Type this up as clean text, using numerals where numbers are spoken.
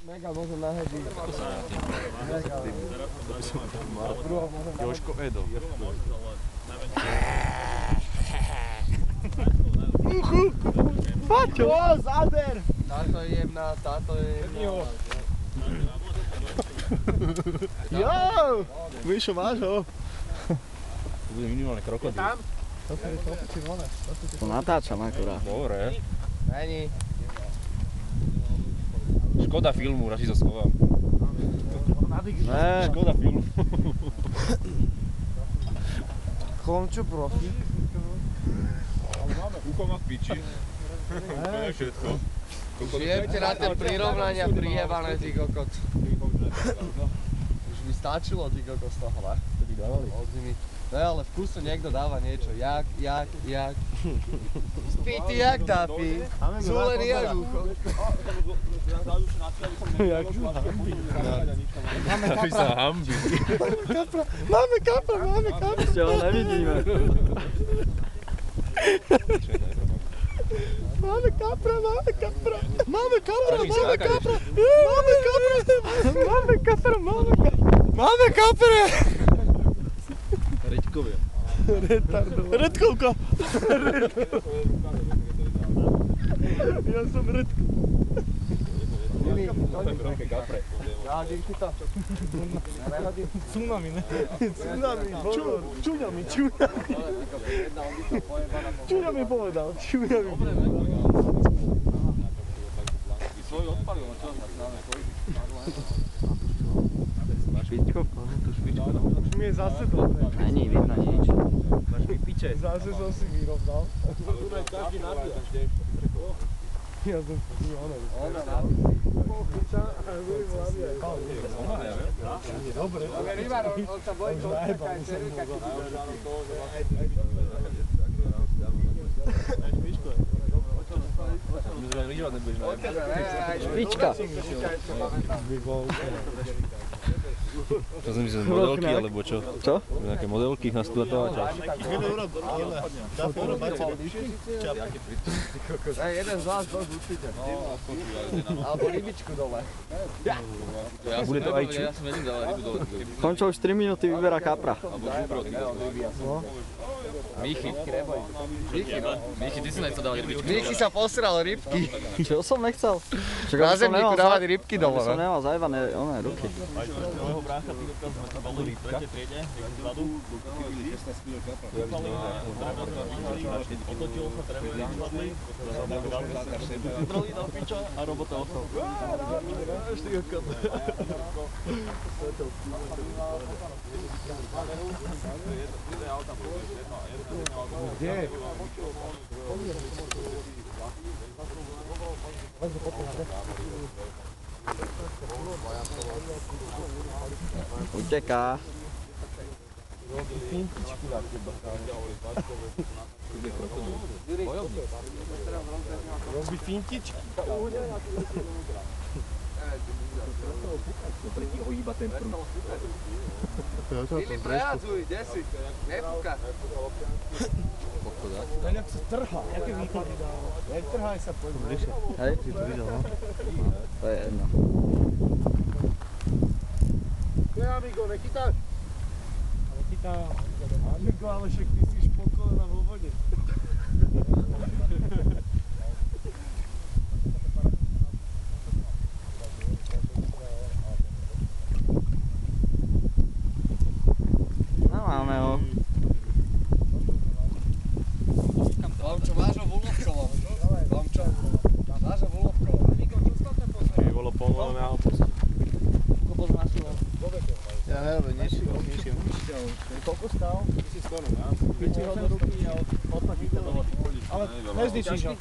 Mega môžem nahodiť. Jožko Edo. Paťo! Záber! Táto je jemná, táto je jemná. Jo! Míšo, máš ho? To bude minimálne krokodíl. Tam? To natáčam akurát. Dobre. Není. Škoda filmu, radšej sa schovám. Ne. Škoda filmu. Chlomčo profi. Ucho má v piči. Úplne všetko. Žijemte na tie prirovnania prijebané, ty kokot. Už mi stačilo, ty kokot z toho, ne? To by dávali. Od zimy. No ale v kuse niekto dáva niečo. Jak. Spí ty jak dápi. Zúlený jak ucho. Aby sa hambí. Máme kapra. Ešte ho nevidíme. Máme kapra. Reďkovia. Redkovka. Ja som Redko. Tsunami, ne? Tsunami, čuňami. Čuňami povedal. Svoj odpalil, čo? Špičkovko. Už mi je zase dobre. Není vidno nič. Máš mi piče. Zase som si vyrovnal. Tu aj každý nabíja. Ja som si Ona, ja viem. dobre. On sa bojí, čo taká je červika, keď Špička. To som myslel modelky, alebo čo? Čo? Nejaké modelky na stúdatovača. Jeden z vás dosť určite. Alebo rybičku dole. Bude to aj čo? Končo už 3 minúty vyberá kapra. Michy, ty si nechcel dávať rybičky. Michy sa posral rybky. Čo som nechcel? Čak, Na zemníku dávať rybky dole, som ne? nemal zajebané ruky. Kde? Uteká. Robí fintičky. Filip, prejadzuj, kde si? Nepúka. Ten jak sa trhá. Jaké výklady dáva? Netrhaj sa, poď bližšie. Hej? To je jedno. Kde amigo, nechytáš? Ale chytám. Amigo, ale však ty si špokolená vo vode. No máme ho. Tomčo, máš ho v ulovkovom. Tomčo, máš ho v ulovkovom. Amigo, čo tam ten pozrie? Keby bolo povolené, ja ho pustím. Koľko bol našiel? Ja neviem, nešiel. Koľko stál? 1000 korun, ja? Chytí ho do ruky a odpachíte do vody. Ale nezničíš ho.